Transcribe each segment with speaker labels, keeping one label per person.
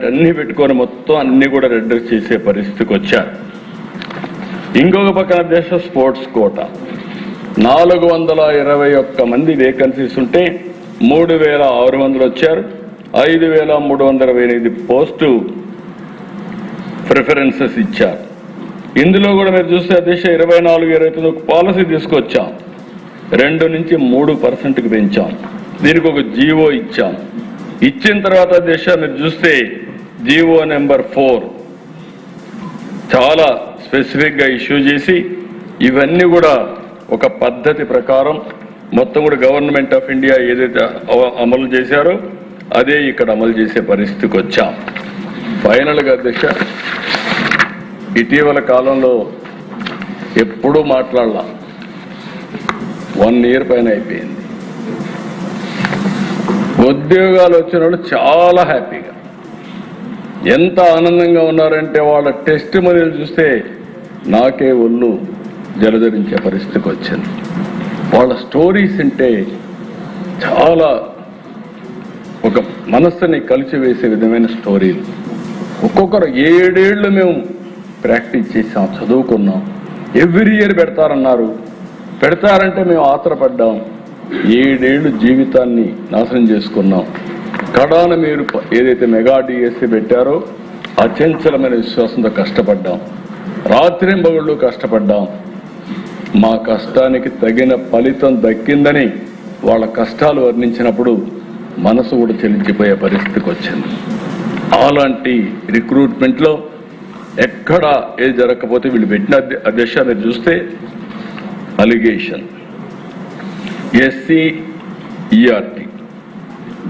Speaker 1: అన్ని పెట్టుకొని మొత్తం అన్ని కూడా రెడ్యూస్ చేసే పరిస్థితికి వచ్చారు. ఇంకొక పక్కన దేశ స్పోర్ట్స్ కోట 421 మంది వేకెన్సీస్ ఉంటే 3600 వచ్చారు. 5328 పోస్టు ప్రిఫరెన్సెస్ ఇచ్చారు. ఇందులో కూడా మీరు చూస్తే దేశ 24-29 పాలసీ తీసుకొచ్చాం. 2 నుంచి 3% పెంచాం. దీనికి ఒక జీవో ఇచ్చాం. ఇచ్చిన తర్వాత దేశ మీరు చూస్తే జీవో నెంబర్ 4 చాలా స్పెసిఫిక్గా ఇష్యూ చేసి ఇవన్నీ కూడా ఒక పద్ధతి ప్రకారం మొత్తం కూడా గవర్నమెంట్ ఆఫ్ ఇండియా ఏదైతే అమలు చేశారో అదే ఇక్కడ అమలు చేసే పరిస్థితికి వచ్చాం. ఫైనల్గా అధ్యక్ష, ఇటీవల కాలంలో ఎప్పుడూ మాట్లాడలా, 1 ఇయర్ పైన అయిపోయింది. ఉద్యోగాలు వచ్చిన వాళ్ళు చాలా హ్యాపీగా, ఎంత ఆనందంగా ఉన్నారంటే వాళ్ళ టెస్ట్ మనీలు చూస్తే నాకే ఒళ్ళు జలధరించే పరిస్థితికి వచ్చింది. వాళ్ళ స్టోరీస్ అంటే చాలా ఒక మనస్సుని కలిసివేసే విధమైన స్టోరీలు. ఒక్కొక్కరు 7 ఏళ్ళు మేము ప్రాక్టీస్ చేసాం, చదువుకున్నాం. ఎవ్రీ ఇయర్ పెడతారన్నారు. పెడతారంటే మేము ఆత్రపడ్డాం. 7 ఏళ్ళు జీవితాన్ని నాశనం చేసుకున్నాం. కడాన మీరు ఏదైతే మెగా డిఎస్సి పెట్టారో అచంచలమైన విశ్వాసంతో కష్టపడ్డాం. రాత్రింబగళ్ళు కష్టపడ్డాం. మా కష్టానికి తగిన ఫలితం దక్కిందని వాళ్ళ కష్టాలు వర్ణించినప్పుడు మనసు కూడా చెల్లించిపోయే పరిస్థితికి వచ్చింది. అలాంటి రిక్రూట్మెంట్లో ఎక్కడ ఏది జరగకపోతే వీళ్ళు పెట్టిన అధ్యక్ష మీరు చూస్తే allegation SCERT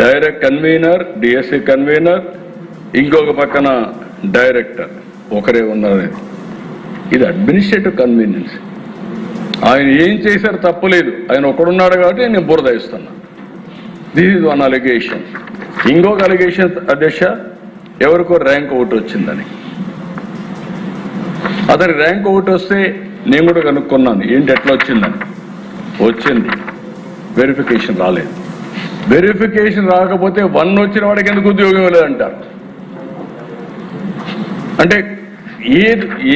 Speaker 1: direct convener, DSC convener, ఇంకొక పక్కన డైరెక్టర్ ఒకరే ఉన్నారు. ఇది అడ్మినిస్ట్రేటివ్ కన్వీనియన్స్. ఆయన ఏం చేశారు తప్పులేదు, ఆయన ఒకడున్నాడు కాబట్టి నేను బురద ఇస్తున్నా. This is one allegation. ఇంకొక అలిగేషన్ అధ్యక్ష, ఎవరికో ర్యాంక్ ఒకటి వచ్చిందని. అతని ర్యాంక్ ఒకటి వస్తే నేను కూడా కనుక్కున్నాను ఏంటి ఎట్లా వచ్చిందని. వచ్చింది, వెరిఫికేషన్ రాలేదు. వెరిఫికేషన్ రాకపోతే 1 వచ్చిన వాడికి ఎందుకు ఉద్యోగం లేదంటారు. అంటే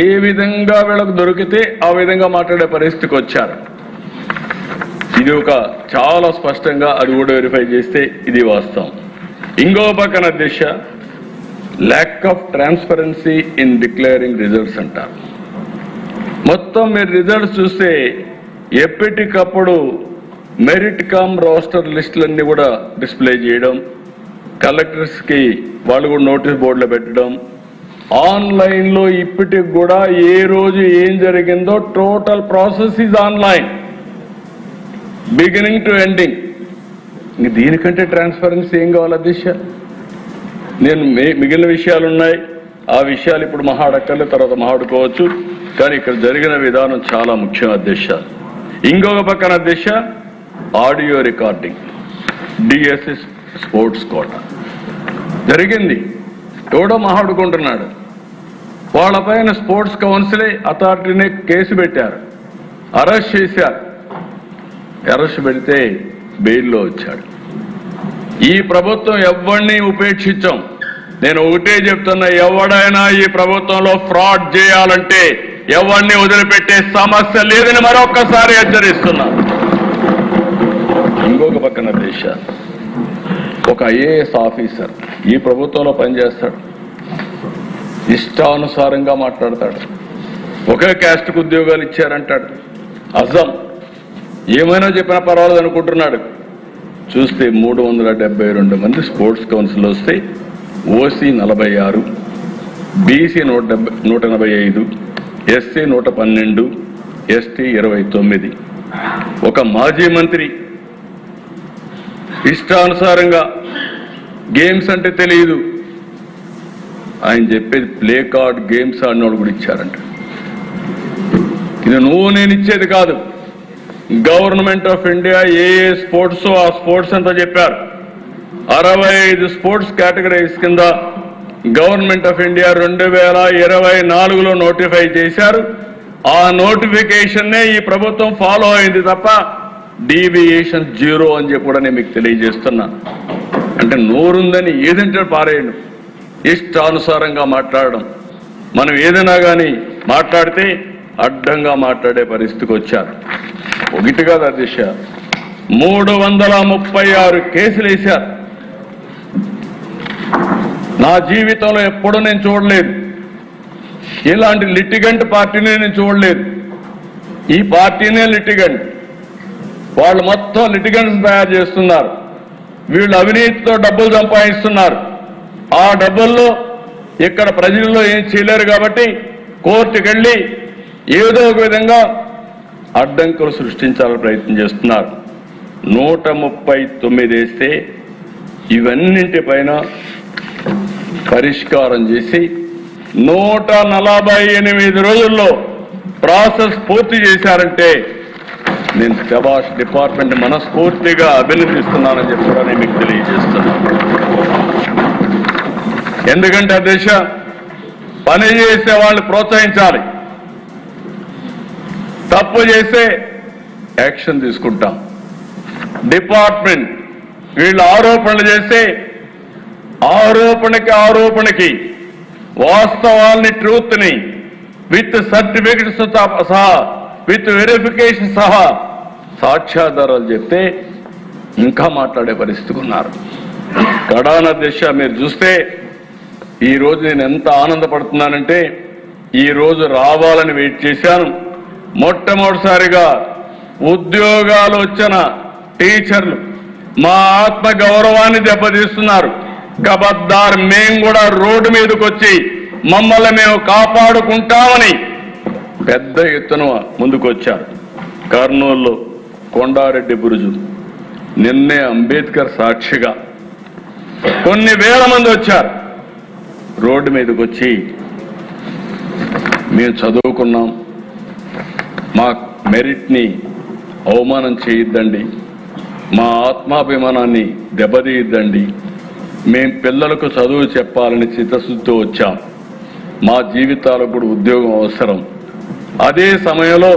Speaker 1: ఏ విధంగా వీళ్ళకు దొరికితే ఆ విధంగా మాట్లాడే పరిస్థితికి వచ్చారు. ఇది ఒక చాలా స్పష్టంగా అది కూడా వెరిఫై చేస్తే ఇది వాస్తవం. ఇంకో పక్కన దిశ lack of transparency in declaring results అంటారు. మొత్తం మీరు రిజల్ట్స్ చూస్తే ఎప్పటికప్పుడు మెరిట్ కమ్ రోస్టర్ లిస్టులన్నీ కూడా డిస్ప్లే చేయడం, కలెక్టర్స్కి వాళ్ళు కూడా నోటీస్ బోర్డులో పెట్టడం, ఆన్లైన్లో ఇప్పటికి కూడా ఏ రోజు ఏం జరిగిందో total process is online beginning to ending. దీనికంటే ట్రాన్స్పరెన్సీ ఏం కావాలి దిశ? నేను మిగిలిన విషయాలు ఉన్నాయి, ఆ విషయాలు ఇప్పుడు మహాడక్కర్లే, తర్వాత మహాడుకోవచ్చు. కానీ ఇక్కడ జరిగిన విధానం చాలా ముఖ్యం అధ్యక్ష. ఇంకొక పక్కన అధ్యక్ష audio recording DSC sports quota జరిగింది. ఎవడో మహాడుకుంటున్నాడు. వాళ్ళపైన స్పోర్ట్స్ కౌన్సిలే అథారిటీనే కేసు పెట్టారు, అరెస్ట్ చేశారు. అరెస్ట్ పెడితే బెయిల్లో వచ్చాడు. ఈ ప్రభుత్వం ఎవరిని ఉపేక్షించాం. నేను ఒకటే చెప్తున్నా, ఎవడైనా ఈ ప్రభుత్వంలో ఫ్రాడ్ చేయాలంటే ఎవరిని వదిలిపెట్టే సమస్య లేదని మరొక్కసారి హెచ్చరిస్తున్నా. ఇంకొక పక్కన దేశ ఒక IAS ఆఫీసర్ ఈ ప్రభుత్వంలో పనిచేస్తాడు, ఇష్టానుసారంగా మాట్లాడతాడు. ఒకే క్యాస్ట్కు ఉద్యోగాలు ఇచ్చారంటాడు. అజం ఏమైనా చెప్పినా పర్వాలేదు అనుకుంటున్నాడు. చూస్తే 372 మంది స్పోర్ట్స్ కౌన్సిల్ వస్తే ఓసీ 46, బీసీ 185, ఎస్సీ 112, ఎస్టీ 29. ఒక మాజీ మంత్రి ఇష్టానుసారంగా గేమ్స్ అంటే తెలియదు, ఆయన చెప్పేది ప్లే కార్డ్ గేమ్స్ ఆడినోడు కూడా ఇచ్చారంట. ఇది నేను ఇచ్చేది కాదు. Government of India A sports ఆ స్పోర్ట్స్ అంతా చెప్పారు. 65 స్పోర్ట్స్ కేటగిరీస్ కింద గవర్నమెంట్ ఆఫ్ ఇండియా 2024లో నోటిఫై చేశారు. ఆ నోటిఫికేషన్నే ఈ ప్రభుత్వం ఫాలో అయింది తప్ప డీవియేషన్ 0 అని చెప్పి కూడా నేను మీకు తెలియజేస్తున్నా. అంటే నోరుందని ఏదంటే పారేయండి. ఇష్టానుసారంగా మాట్లాడడం, మనం ఏదైనా కానీ మాట్లాడితే అడ్డంగా మాట్లాడే పరిస్థితికి వచ్చారు. ఒకటి కాదు అధ్యక్ష, 336 కేసులు వేశారు. నా జీవితంలో ఎప్పుడూ నేను చూడలేదు, ఇలాంటి లిటిగెంట్ పార్టీని నేను చూడలేదు. ఈ పార్టీనే లిటిగెంట్, వాళ్ళు మొత్తం లిటిగెంట్స్ తయారు చేస్తున్నారు. వీళ్ళు అవినీతితో డబ్బులు సంపాదిస్తున్నారు. ఆ డబ్బుల్లో ఇక్కడ ప్రజల్లో ఏం చేయలేరు కాబట్టి కోర్టుకు వెళ్ళి ఏదో ఒక విధంగా అడ్డంకులు సృష్టించాలని ప్రయత్నం చేస్తున్నారు. 139 వేస్తే ఇవన్నింటిపైన పరిష్కారం చేసి 148 రోజుల్లో ప్రాసెస్ పూర్తి చేశారంటే నేను శభాష్ డిపార్ట్మెంట్ మనస్ఫూర్తిగా అభినందిస్తున్నానని చెప్పి కూడా నేను మీకు తెలియజేస్తున్నాను. ఎందుకంటే అధ్యక్ష, పని చేసే వాళ్ళు ప్రోత్సహించాలి, తప్పు చేస్తే యాక్షన్ తీసుకుంటాం. డిపార్ట్మెంట్ వీళ్ళు ఆరోపణలు చేస్తే ఆరోపణకి వాస్తవాల్ని, ట్రూత్ని విత్ సర్టిఫికెట్స్ సహా, విత్ వెరిఫికేషన్ సహా సాక్ష్యాధారాలు చెప్తే ఇంకా మాట్లాడే పరిస్థితికి ఉన్నారు. కడాన దిశ మీరు చూస్తే ఈరోజు నేను ఎంత ఆనందపడుతున్నానంటే, ఈరోజు రావాలని వెయిట్ చేశాను. మొట్టమొదటిసారిగా ఉద్యోగాలు వచ్చిన టీచర్లు మా ఆత్మ గౌరవాన్ని దెబ్బతీస్తున్నారు. కబద్దార్, మేము కూడా రోడ్డు మీదకి వచ్చి మమ్మల్ని మేము కాపాడుకుంటామని పెద్ద ఎత్తున ముందుకొచ్చారు. కర్నూలులో కొండారెడ్డి బురుజు, నిన్నే అంబేద్కర్ సాక్షిగా కొన్ని వేల మంది వచ్చారు. రోడ్డు మీదకి వచ్చి మేము చదువుకున్నాం, మా మెరిట్ని అవమానం చేయొద్దండి, మా ఆత్మాభిమానాన్ని దెబ్బతీయద్దండి, మేం పిల్లలకు చదువు చెప్పాలని చిత్తశుద్ధితో వచ్చాం, మా జీవితాలకు కూడా ఉద్యోగం అవసరం. అదే సమయంలో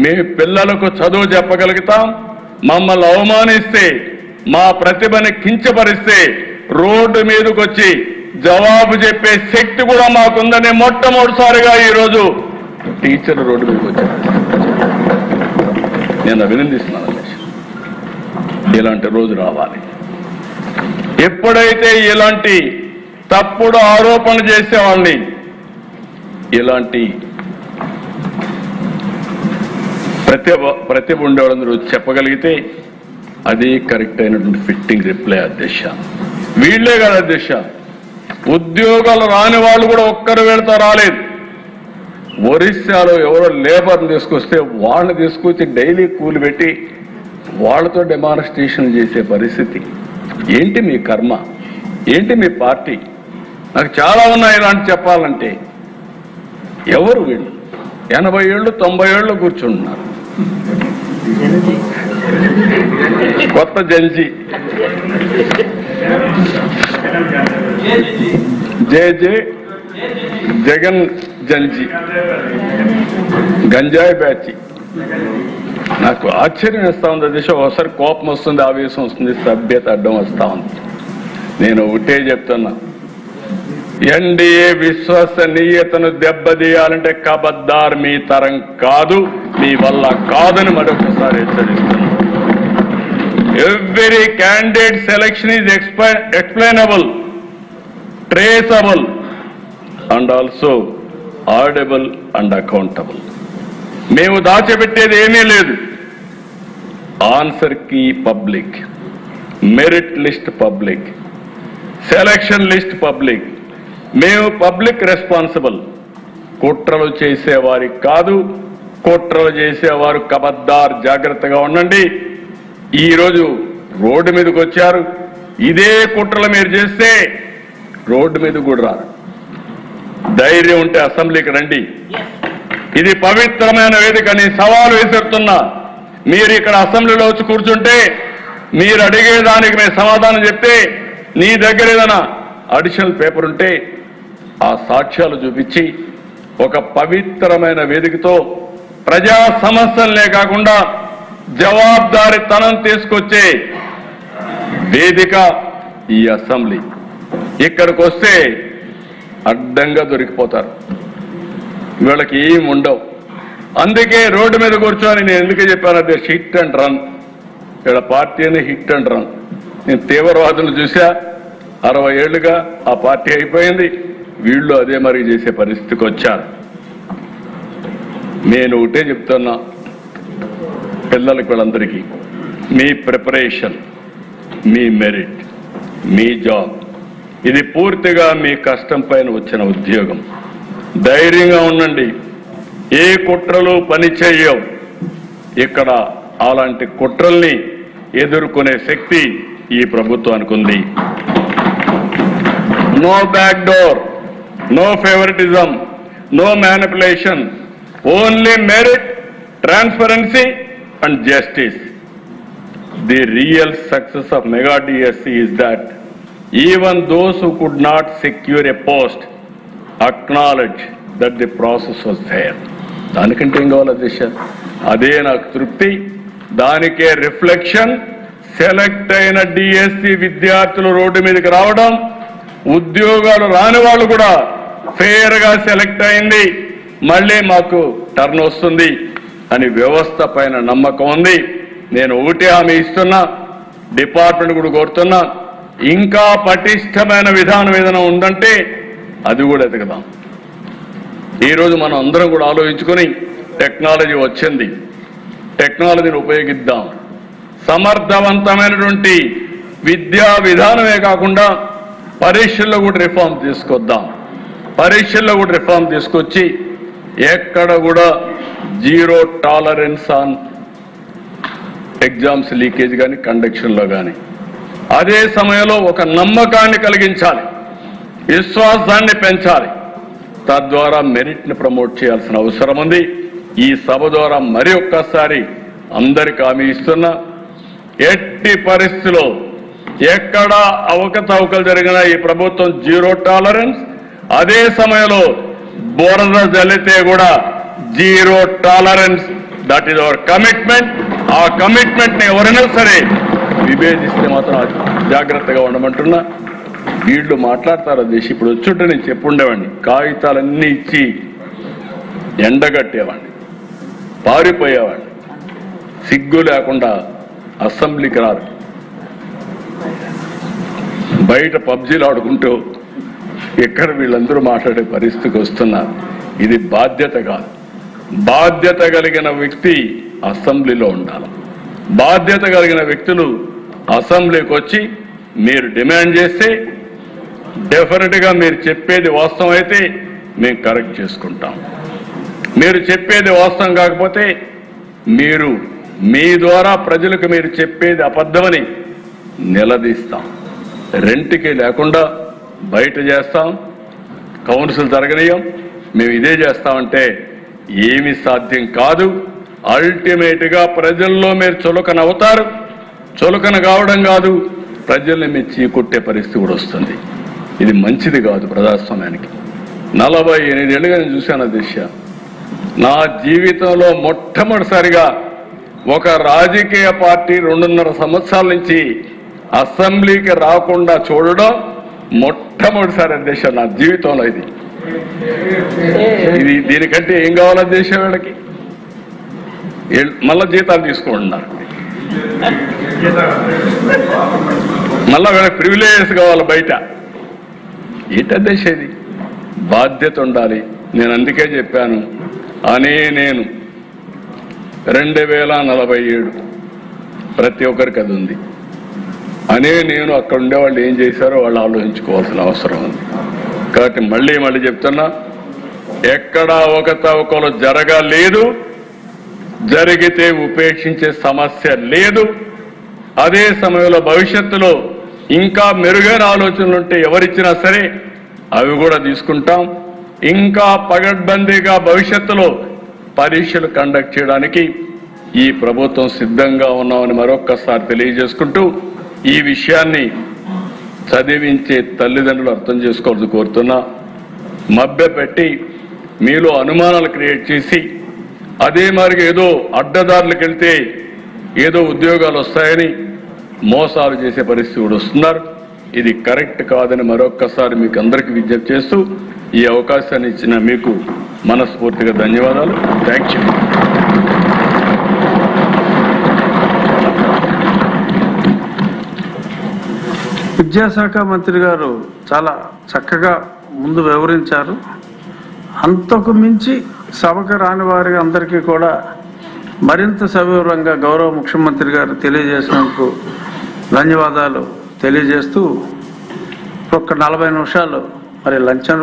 Speaker 1: మేము పిల్లలకు చదువు చెప్పగలుగుతాం, మమ్మల్ని అవమానిస్తే, మా ప్రతిభని కించపరిస్తే రోడ్డు మీదకి వచ్చి జవాబు చెప్పే శక్తి కూడా మాకుందని మొట్టమొదటిసారిగా ఈరోజు టీచర్లు రోడ్డు మీదకి వచ్చారు. నేను అభినందిస్తున్నాను. ఇలాంటి రోజు రావాలి. ఎప్పుడైతే ఇలాంటి తప్పుడు ఆరోపణ చేసేవాళ్ళని, ఇలాంటి ప్రతిభ ఉండేవాళ్ళందరూ చెప్పగలిగితే అది కరెక్ట్ అయినటువంటి ఫిట్టింగ్ రిప్లై అధ్యక్ష. వీళ్లే కాదు అధ్యక్ష, ఉద్యోగాలు రాని వాళ్ళు కూడా ఒక్కరు వెళ్తా రాలేదు. ఒరిస్సాలో ఎవరో లేబర్ని తీసుకొస్తే వాళ్ళని తీసుకొచ్చి డైలీ కూలి పెట్టి వాళ్ళతో డెమాన్స్ట్రేషన్ చేసే పరిస్థితి. ఏంటి మీ కర్మ, ఏంటి మీ పార్టీ? నాకు చాలా ఉన్నాయి ఇలాంటి చెప్పాలంటే. ఎవరు వీళ్ళు? 80 ఏళ్ళు 90 ఏళ్ళు కూర్చుంటున్నారు. కొత్త జంజీ జే జగన్ జంజీ గంజాయి బ్యాచి. నాకు ఆశ్చర్యం వేస్తా ఉంది దిశ. ఒకసారి కోపం వస్తుంది, ఆవేశం వస్తుంది, సభ్యత అడ్డం వస్తా ఉంది. నేను ఒకటే చెప్తున్నా, ఎన్డీఏ విశ్వసనీయతను దెబ్బతీయాలంటే కబద్దార్ మీ తరం కాదు, మీ వల్ల కాదని మరొకసారి హెచ్చరిస్తున్నాను. Every candidate selection is explainable, traceable and also audible and accountable. మేము దాచిపెట్టేది ఏమీ లేదు. Answer key public, merit list public, selection list public. మేము పబ్లిక్ రెస్పాన్సిబుల్. కుట్రలు చేసేవారికి కాదు, కుట్రలు చేసేవారు కబద్దార్, జాగ్రత్తగా ఉండండి. ఈరోజు రోడ్డు మీదకి వచ్చారు. ఇదే కుట్రలు మీరు చేస్తే రోడ్డు మీద కూడా రారు. ధైర్యం ఉంటే అసెంబ్లీకి రండి. ఇది పవిత్రమైన వేదికని సవాలు విసురుతున్నా. మీరు ఇక్కడ అసెంబ్లీలో వచ్చి కూర్చుంటే మీరు అడిగేదానికి మేము సమాధానం చెప్తే, నీ దగ్గర ఏదైనా అడిషనల్ పేపర్ ఉంటే ఆ సాక్ష్యాలు చూపించి ఒక పవిత్రమైన వేదికతో ప్రజా సమస్యలనే కాకుండా జవాబుదారీతనం తీసుకొచ్చే వేదిక ఈ అసెంబ్లీ. ఇక్కడికి వస్తే అడ్డంగా దొరికిపోతారు. వీళ్ళకి ఏం ఉండవు. అందుకే రోడ్డు మీద కూర్చొని నేను ఎందుకు చెప్పాను, అదే హిట్ అండ్ రన్. వీళ్ళ పార్టీ అని హిట్ అండ్ రన్. నేను తీవ్రవాదులు చూసా, 60 ఏళ్లుగా ఆ పార్టీ అయిపోయింది. వీళ్ళు అదే మరి చేసే పరిస్థితికి వచ్చారు. నేను ఒకటే చెప్తున్నా పిల్లలకి, వీళ్ళందరికీ, మీ ప్రిపరేషన్, మీ మెరిట్, మీ జాబ్, ఇది పూర్తిగా మీ కష్టం పైన వచ్చిన ఉద్యోగం. ధైర్యంగా ఉండండి. ఏ కుట్రలు పని చేయవు. ఇక్కడ అలాంటి కుట్రల్ని ఎదుర్కొనే శక్తి ఈ ప్రభుత్వానికి ఉంది. No back door, no favouritism, no manipulation, only merit, transparency and justice. The real success of Mega DSC is that even those who could not secure a post acknowledge that the process was fair. దానికంటే ఏం కావాలి దిశ? అదే నాకు తృప్తి. దానికే reflection. Select అయిన DSC విద్యార్థులు road మీదకి రావడం, ఉద్యోగాలు రాని వాళ్ళు కూడా ఫెయిర్ గా సెలెక్ట్ అయింది, మళ్ళీ మాకు టర్న్ వస్తుంది అని వ్యవస్థ పైన నమ్మకం ఉంది. నేను ఒకటే హామీ ఇస్తున్నా, డిపార్ట్మెంట్ కూడా కోరుతున్నా, ఇంకా పటిష్టమైన విధానం ఏదైనా ఉందంటే అది కూడా ఎతకదాం. ఈరోజు మనం అందరం కూడా ఆలోచించుకొని, టెక్నాలజీ వచ్చింది, టెక్నాలజీని ఉపయోగిద్దాం. సమర్థవంతమైనటువంటి విద్యా విధానమే కాకుండా పరీక్షల్లో కూడా రిఫార్మ్ తీసుకొద్దాం. పరీక్షల్లో కూడా రిఫార్మ్ తీసుకొచ్చి ఎక్కడ కూడా zero tolerance on exams leakage కానీ కండక్షన్లో కానీ. అదే సమయంలో ఒక నమ్మకాన్ని కలిగించాలి, విశ్వాసాన్ని పెంచాలి. తద్వారా మెరిట్ని ప్రమోట్ చేయాల్సిన అవసరం ఉంది. ఈ సభ ద్వారా మరి ఒక్కసారి అందరికి హామీ ఇస్తున్నా, ఎట్టి పరిస్థితిలో ఎక్కడా అవకతవకలు జరిగినా ఈ ప్రభుత్వం జీరో టాలరెన్స్. అదే సమయంలో బురద జల్లితే కూడా zero tolerance. That is our commitment. ఆ కమిట్మెంట్ ని ఎవరైనా సరే విభేదిస్తే మాత్రం జాగ్రత్తగా ఉండమంటున్నా. వీళ్ళు మాట్లాడతారు దేశం. ఇప్పుడు వచ్చుంటే నేను చెప్పుండేవాడిని, కాగితాలన్నీ ఇచ్చి ఎండగట్టేవాడిని, పారిపోయేవాడిని. సిగ్గు లేకుండా అసెంబ్లీకి రారు, బయట పబ్జీలు ఆడుకుంటూ ఎక్కడ వీళ్ళందరూ మాట్లాడే పరిస్థితికి వస్తున్నారు. ఇది బాధ్యత కాదు. బాధ్యత కలిగిన వ్యక్తి అసెంబ్లీలో ఉండాలి. బాధ్యత కలిగిన వ్యక్తులు అసెంబ్లీకి వచ్చి మీరు డిమాండ్ చేస్తే డెఫినెట్గా మీరు చెప్పేది వాస్తవం అయితే మేము కరెక్ట్ చేసుకుంటాం. మీరు చెప్పేది వాస్తవం కాకపోతే మీరు మీ ద్వారా ప్రజలకు మీరు చెప్పేది అబద్ధమని నిలదీస్తాం. రెంట్కి లేకుండా బయట చేస్తాం, కౌన్సిల్ జరగనీయం, మేము ఇదే చేస్తామంటే ఏమి సాధ్యం కాదు. అల్టిమేట్గా ప్రజల్లో మీరు చులకన అవుతారు. చులకన కావడం కాదు, ప్రజల్ని మీరు చీకొట్టే పరిస్థితి కూడా వస్తుంది. ఇది మంచిది కాదు ప్రజాస్వామ్యానికి. 48 ఏళ్ళుగా నేను చూశాను దిశ. నా జీవితంలో మొట్టమొదటిసారిగా ఒక రాజకీయ పార్టీ 2.5 సంవత్సరాల నుంచి అసెంబ్లీకి రాకుండా చూడడం మొట్టమొదటిసారి అధ్యక్ష నా జీవితంలో. ఇది దీనికంటే ఏం కావాలి అధ్యక్ష? వీళ్ళకి మళ్ళా జీతాలు తీసుకుంటున్నారు, మళ్ళా వీళ్ళకి ప్రివిలేజెస్ కావాలి బయట. ఏంటి అధ్యక్ష ఇది? బాధ్యత ఉండాలి. నేను అందుకే చెప్పాను, నేను 2047 ప్రతి ఒక్కరికి అది ఉంది. నేను అక్కడ ఉండేవాళ్ళు ఏం చేశారో వాళ్ళు ఆలోచించుకోవాల్సిన అవసరం ఉంది. కాబట్టి మళ్ళీ చెప్తున్నా, ఎక్కడా అవకతవకలు జరగలేదు, జరిగితే ఉపేక్షించే సమస్య లేదు. అదే సమయంలో భవిష్యత్తులో ఇంకా మెరుగైన ఆలోచనలు ఉంటే ఎవరిచ్చినా సరే అవి కూడా తీసుకుంటాం. ఇంకా పగడ్బందీగా భవిష్యత్తులో పరీక్షలు కండక్ట్ చేయడానికి ఈ ప్రభుత్వం సిద్ధంగా ఉన్నామని మరొక్కసారి తెలియజేసుకుంటూ, ఈ విషయాన్ని చదివించే తల్లిదండ్రులు అర్థం చేసుకోవాల్సి కోరుతున్నా. మభ్యపెట్టి మీలో అనుమానాలు క్రియేట్ చేసి అదే మరి ఏదో అడ్డదారులకు వెళ్తే ఏదో ఉద్యోగాలు వస్తాయని మోసాలు చేసే పరిస్థితి కూడా వస్తున్నారు. ఇది కరెక్ట్ కాదని మరొక్కసారి మీకు అందరికీ విజ్ఞప్తి చేస్తూ ఈ అవకాశాన్ని ఇచ్చిన మీకు మనస్ఫూర్తిగా ధన్యవాదాలు. Thank you.
Speaker 2: విద్యాశాఖ మంత్రి గారు చాలా చక్కగా ముందు వివరించారు. అంతకు మించి సభకు రాని వారి అందరికీ కూడా మరింత సవివరంగా గౌరవ ముఖ్యమంత్రి గారు తెలియజేసినందుకు ధన్యవాదాలు తెలియజేస్తూ ఒక 40 నిమిషాలు మరి లంచ్